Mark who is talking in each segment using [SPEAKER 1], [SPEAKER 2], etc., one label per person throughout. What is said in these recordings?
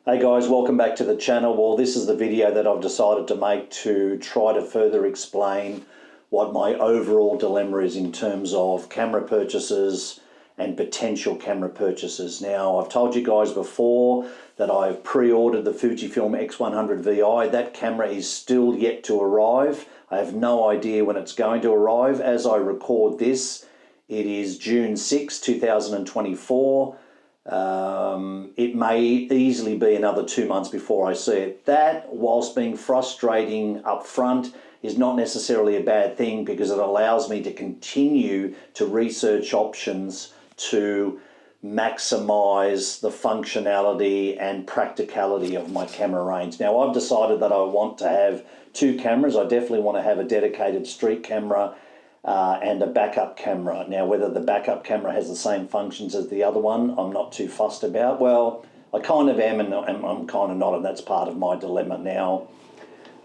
[SPEAKER 1] Hey guys, welcome back to the channel. Well, this is the video that I've decided to make to try to further explain what my overall dilemma is in terms of camera purchases and potential camera purchases. Now, I've told you guys before that I've pre-ordered the Fujifilm X100Vi. That camera is still yet to arrive. I have no idea when it's going to arrive. As I record this, it is June 6, 2024. It may easily be another 2 months before I see it. That, whilst being frustrating up front, is not necessarily a bad thing because it allows me to continue to research options to maximize the functionality and practicality of my camera range. Now, I've decided that I want to have two cameras. I definitely want to have a dedicated street camera and a backup camera. Now, whether the backup camera has the same functions as the other one, I'm not too fussed about. Well, I kind of am and I'm kind of not, and that's part of my dilemma. Now,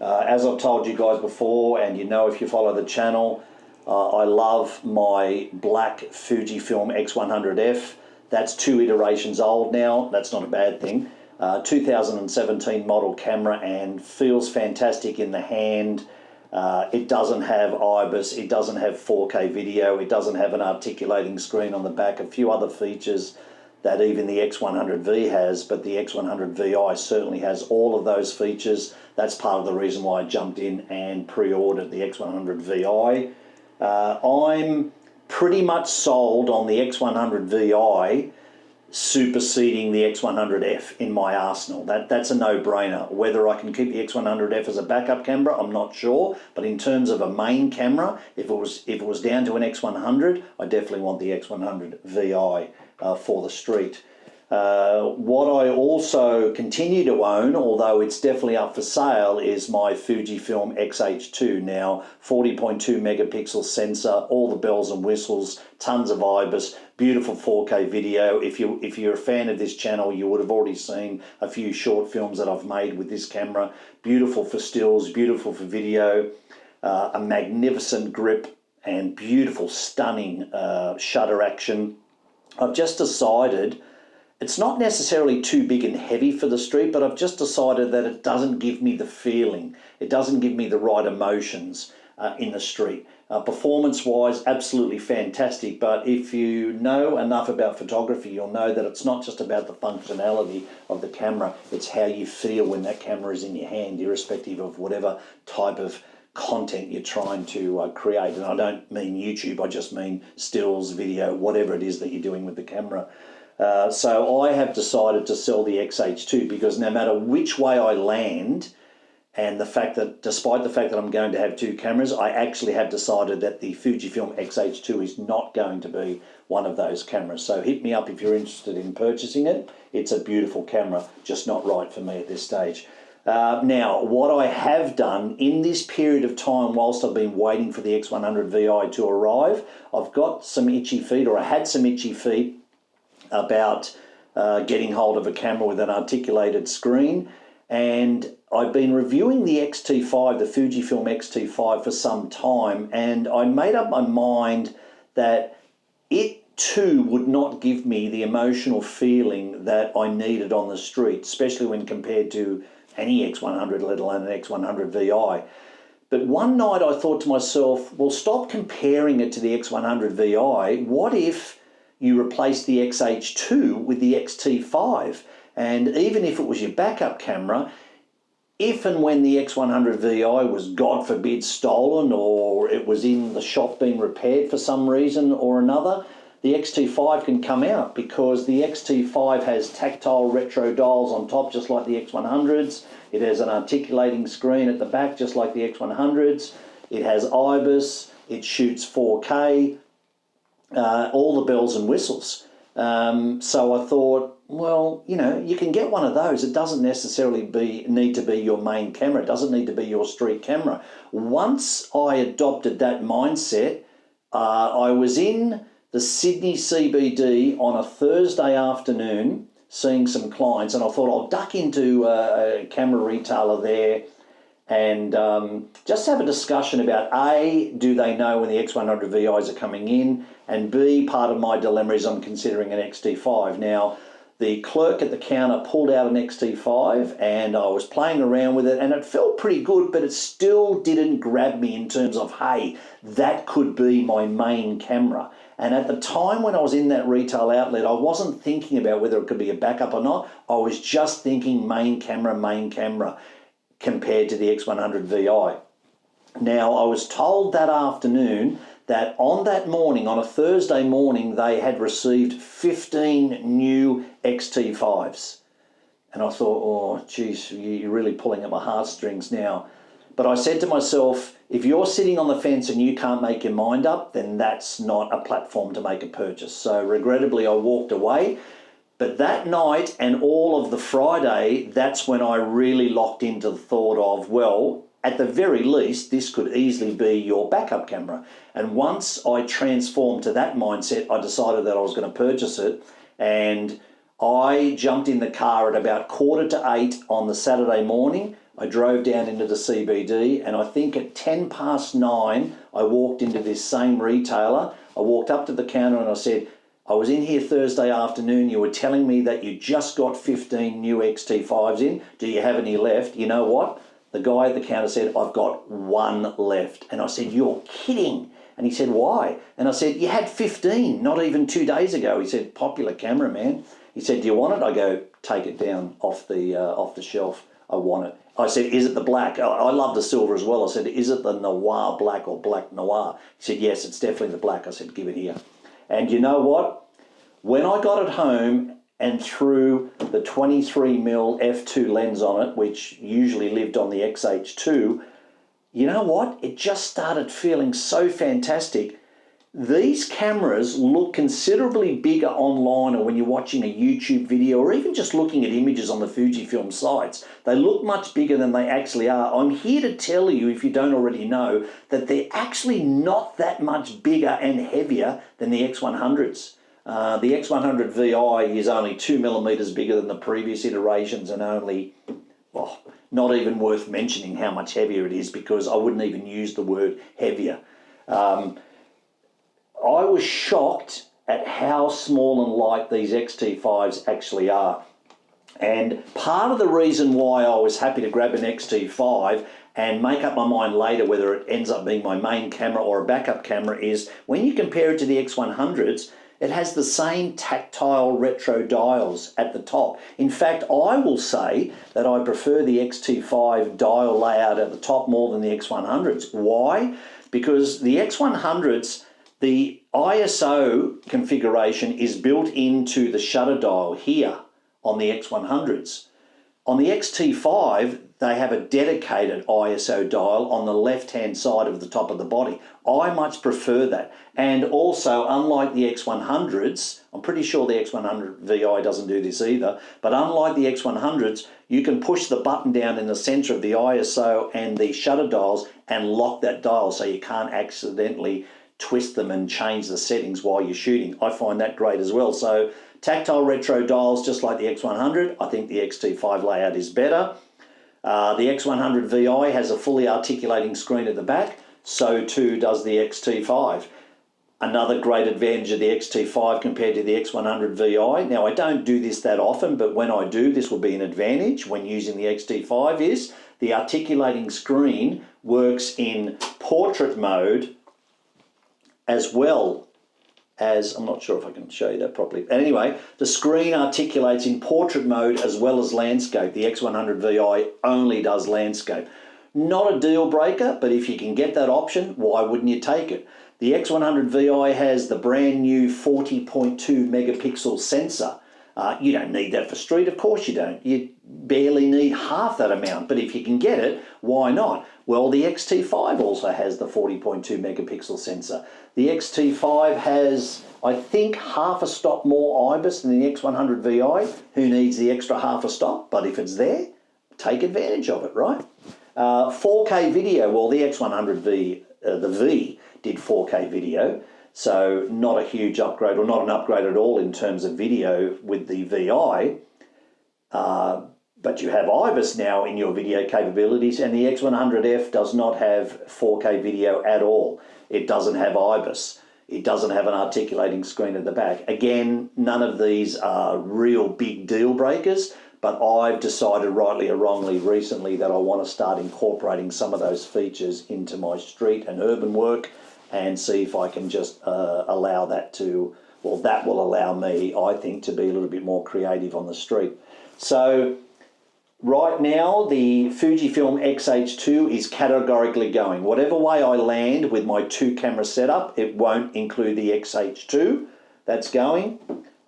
[SPEAKER 1] as I've told you guys before, and you know if you follow the channel, I love my black Fujifilm X100F. That's 2 iterations old now. That's not a bad thing. 2017 model camera and feels fantastic in the hand. It doesn't have IBIS, it doesn't have 4K video, it doesn't have an articulating screen on the back, a few other features that even the X100V has, but the X100Vi certainly has all of those features. That's part of the reason why I jumped in and pre-ordered the X100Vi. I'm pretty much sold on the X100Vi superseding the X100F in my arsenal. That's a no-brainer. Whether I can keep the X100F as a backup camera, I'm not sure. But in terms of a main camera, if it was down to an X100, I definitely want the X100Vi for the street. What I also continue to own, although it's definitely up for sale, is my Fujifilm X-H2. Now, 40.2 megapixel sensor, all the bells and whistles, tons of IBIS, beautiful 4K video. If you're a fan of this channel, you would have already seen a few short films that I've made with this camera. Beautiful for stills, beautiful for video, a magnificent grip, and beautiful, stunning shutter action. I've just decided it's not necessarily too big and heavy for the street, but I've just decided that it doesn't give me the feeling. It doesn't give me the right emotions in the street. Performance-wise, absolutely fantastic, but if you know enough about photography, you'll know that it's not just about the functionality of the camera, it's how you feel when that camera is in your hand, irrespective of whatever type of content you're trying to create. And I don't mean YouTube, I just mean stills, video, whatever it is that you're doing with the camera. So I have decided to sell the X-H2 because no matter which way I land, and the fact that despite the fact that I'm going to have two cameras, I actually have decided that the Fujifilm X-H2 is not going to be one of those cameras. So hit me up if you're interested in purchasing it. It's a beautiful camera, just not right for me at this stage. Now, what I have done in this period of time whilst I've been waiting for the X100Vi to arrive, I've got some itchy feet, or I had some itchy feet, about getting hold of a camera with an articulated screen, and I've been reviewing the X-T5, the Fujifilm X-T5 for some time, and I made up my mind that it too would not give me the emotional feeling that I needed on the street, especially when compared to any X100, let alone an X100Vi. But one night I thought to myself, well, stop comparing it to the X100Vi. What if you replace the X-H2 with the X-T5? And even if it was your backup camera, if and when the X100Vi was, God forbid, stolen, or it was in the shop being repaired for some reason or another, the X-T5 can come out, because the X-T5 has tactile retro dials on top, just like the X100s. It has an articulating screen at the back, just like the X100s. It has IBIS, it shoots 4K, all the bells and whistles. So I thought, well, you know, you can get one of those. It doesn't necessarily need to be your main camera. It doesn't need to be your street camera. Once I adopted that mindset, I was in the Sydney CBD on a Thursday afternoon seeing some clients, and I thought I'll duck into a camera retailer there and just have a discussion about A, do they know when the X100VIs are coming in, and B, part of my dilemma is I'm considering an X-T5. Now, the clerk at the counter pulled out an X-T5 and I was playing around with it and it felt pretty good, but it still didn't grab me in terms of, hey, that could be my main camera. And at the time when I was in that retail outlet, I wasn't thinking about whether it could be a backup or not. I was just thinking main camera compared to the X100Vi. Now, I was told that afternoon that on that morning, on a Thursday morning, they had received 15 new X-T5s. And I thought, oh, geez, you're really pulling at my heartstrings now. But I said to myself, if you're sitting on the fence and you can't make your mind up, then that's not a platform to make a purchase. So regrettably, I walked away. But that night and all of the Friday, that's when I really locked into the thought of, well, at the very least, this could easily be your backup camera. And once I transformed to that mindset, I decided that I was going to purchase it. And I jumped in the car at about 7:45 on the Saturday morning. I drove down into the CBD, and I think at 9:10, I walked into this same retailer. I walked up to the counter and I said, I was in here Thursday afternoon. You were telling me that you just got 15 new X-T5s in. Do you have any left? You know what? The guy at the counter said, I've got one left. And I said, you're kidding. And he said, why? And I said, you had 15, not even 2 days ago. He said, popular camera, man. He said, do you want it? I go, take it down off the shelf. I want it. I said, is it the black? I love the silver as well. I said, is it the noir black or black noir? He said, yes, it's definitely the black. I said, give it here. And you know what? When I got it home and threw the 23mm f2 lens on it, which usually lived on the XH2, you know what? It just started feeling so fantastic. These cameras look considerably bigger online, or when you're watching a YouTube video, or even just looking at images on the Fujifilm sites. They look much bigger than they actually are. I'm here to tell you, if you don't already know, that they're actually not that much bigger and heavier than the X100s. The X100Vi is only 2mm bigger than the previous iterations and only, well, not even worth mentioning how much heavier it is, because I wouldn't even use the word heavier. I was shocked at how small and light these X-T5s actually are. And part of the reason why I was happy to grab an X-T5 and make up my mind later whether it ends up being my main camera or a backup camera is when you compare it to the X100s, it has the same tactile retro dials at the top. In fact, I will say that I prefer the X-T5 dial layout at the top more than the X100s. Why? Because the X100s, the ISO configuration is built into the shutter dial here on the X100s. On the X-T5, they have a dedicated ISO dial on the left-hand side of the top of the body. I much prefer that. And also, unlike the X100s, I'm pretty sure the X100Vi doesn't do this either, but unlike the X100s, you can push the button down in the center of the ISO and the shutter dials and lock that dial so you can't accidentally twist them and change the settings while you're shooting. I find that great as well. So tactile retro dials, just like the X100, I think the X-T5 layout is better. The X100Vi has a fully articulating screen at the back, so too does the X-T5. Another great advantage of the X-T5 compared to the X100Vi. Now, I don't do this that often, but when I do, this will be an advantage when using the X-T5 is the articulating screen works in portrait mode as well as, I'm not sure if I can show you that properly. Anyway, the screen articulates in portrait mode as well as landscape. The X100Vi only does landscape. Not a deal breaker, but if you can get that option, why wouldn't you take it? The X100Vi has the brand new 40.2 megapixel sensor. You don't need that for street, of course you don't. You barely need half that amount, but if you can get it, why not? Well, the X-T5 also has the 40.2 megapixel sensor. The X-T5 has, I think, half a stop more IBIS than the X100Vi. Who needs the extra half a stop? But if it's there, take advantage of it, right? 4K video, well, the X100V, the V, did 4K video. So not a huge upgrade, or not an upgrade at all in terms of video with the VI, but you have IBIS now in your video capabilities, and the X100F does not have 4K video at all. It doesn't have IBIS. It doesn't have an articulating screen at the back. Again, none of these are real big deal breakers, but I've decided, rightly or wrongly, recently that I want to start incorporating some of those features into my street and urban work and see if I can just allow that to, well, that will allow me, I think, to be a little bit more creative on the street. So right now, the Fujifilm X-H2 is categorically going. Whatever way I land with my 2-camera setup, it won't include the X-H2. That's going.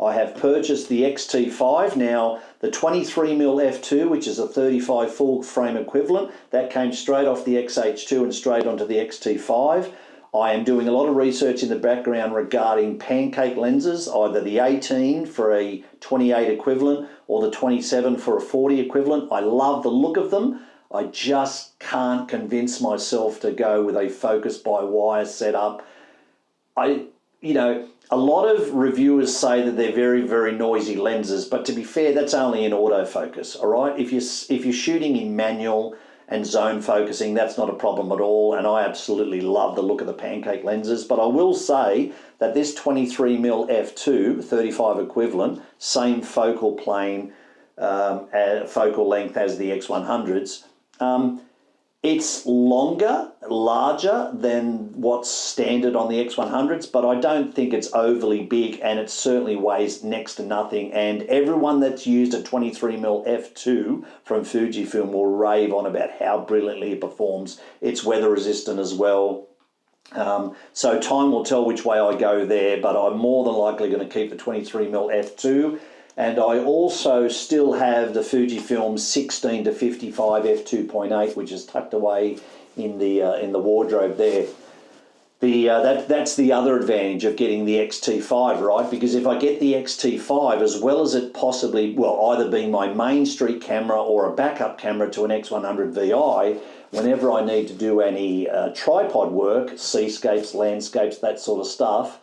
[SPEAKER 1] I have purchased the X-T5. Now, the 23mm f2, which is a 35 full frame equivalent, that came straight off the X-H2 and straight onto the X-T5. I am doing a lot of research in the background regarding pancake lenses, either the 18 for a 28 equivalent or the 27 for a 40 equivalent. I love the look of them. I just can't convince myself to go with a focus by wire setup. A lot of reviewers say that they're very, very noisy lenses, but to be fair, that's only in autofocus, all right? If you're shooting in manual and zone focusing, that's not a problem at all, and I absolutely love the look of the pancake lenses. But I will say that this 23mm f2, 35 equivalent, same focal plane, focal length as the X100s, it's longer, larger than what's standard on the X100s, but I don't think it's overly big, and it certainly weighs next to nothing. And everyone that's used a 23mm f2 from Fujifilm will rave on about how brilliantly it performs. It's weather resistant as well. So time will tell which way I go there, but I'm more than likely going to keep the 23mm f2. And I also still have the Fujifilm 16 to 55 f2.8, which is tucked away in the wardrobe there. That's the other advantage of getting the X-T5, right? Because if I get the X-T5, as well as it possibly, well, either being my main street camera or a backup camera to an X100Vi, whenever I need to do any tripod work, seascapes, landscapes, that sort of stuff,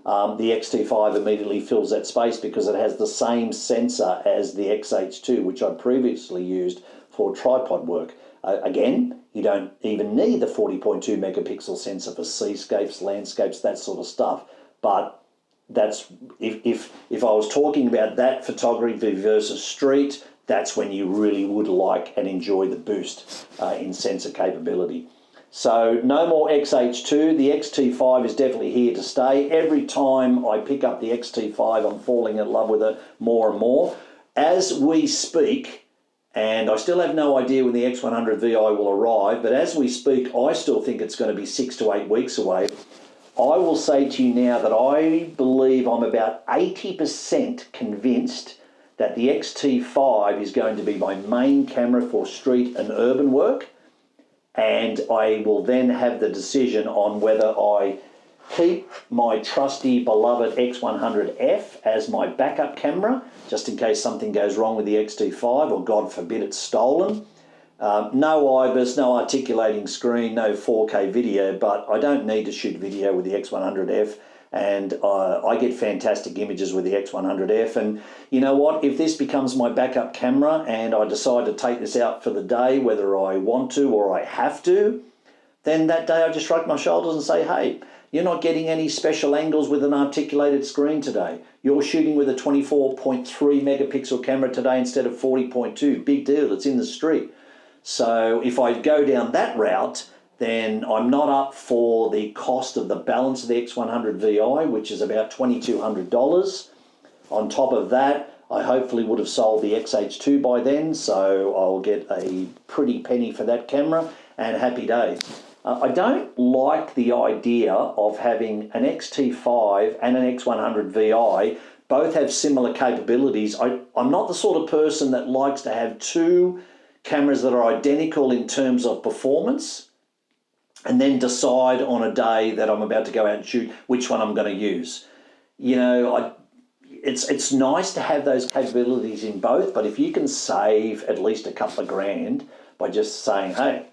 [SPEAKER 1] the X-T5 immediately fills that space because it has the same sensor as the X-H2, which I previously used for tripod work. Again, you don't even need the 40.2 megapixel sensor for seascapes, landscapes, that sort of stuff. But that's if I was talking about that photography versus street, that's when you really would like and enjoy the boost in sensor capability. So no more X-H2. The X-T5 is definitely here to stay. Every time I pick up the X-T5, I'm falling in love with it more and more. As we speak, and I still have no idea when the X100Vi will arrive, but as we speak, I still think it's going to be 6 to 8 weeks away. I will say to you now that I believe I'm about 80% convinced that the X-T5 is going to be my main camera for street and urban work. And I will then have the decision on whether I keep my trusty beloved X100F as my backup camera, just in case something goes wrong with the X-T5, or God forbid it's stolen. No IBIS, no articulating screen, no 4K video, but I don't need to shoot video with the X100F, and I get fantastic images with the X100F. And you know what, if this becomes my backup camera and I decide to take this out for the day, whether I want to or I have to, then that day I just shrug my shoulders and say, hey, you're not getting any special angles with an articulated screen today. You're shooting with a 24.3 megapixel camera today instead of 40.2. Big deal, it's in the street. So if I go down that route, then I'm not up for the cost of the balance of the X100Vi, which is about $2,200. On top of that, I hopefully would have sold the X-H2 by then, so I'll get a pretty penny for that camera, and happy days. I don't like the idea of having an X-T5 and an X100Vi. Both have similar capabilities. I'm not the sort of person that likes to have two cameras that are identical in terms of performance and then decide on a day that I'm about to go out and shoot which one I'm going to use. You know, it's nice to have those capabilities in both, but if you can save at least a couple of grand by just saying, hey,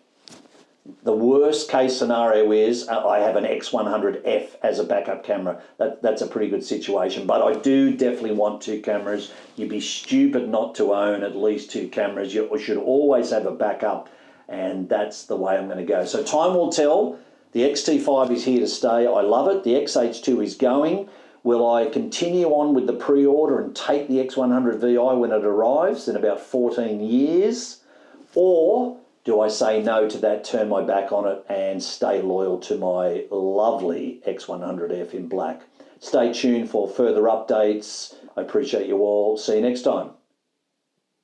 [SPEAKER 1] the worst case scenario is I have an X100F as a backup camera. That's a pretty good situation, but I do definitely want two cameras. You'd be stupid not to own at least two cameras. You should always have a backup, and that's the way I'm going to go. So time will tell. The XT5 is here to stay. I love it. The XH2 is going. Will I continue on with the pre-order and take the X100Vi when it arrives in about 14 years? Or do I say no to that, turn my back on it, and stay loyal to my lovely X100F in black? Stay tuned for further updates. I appreciate you all. See you next time.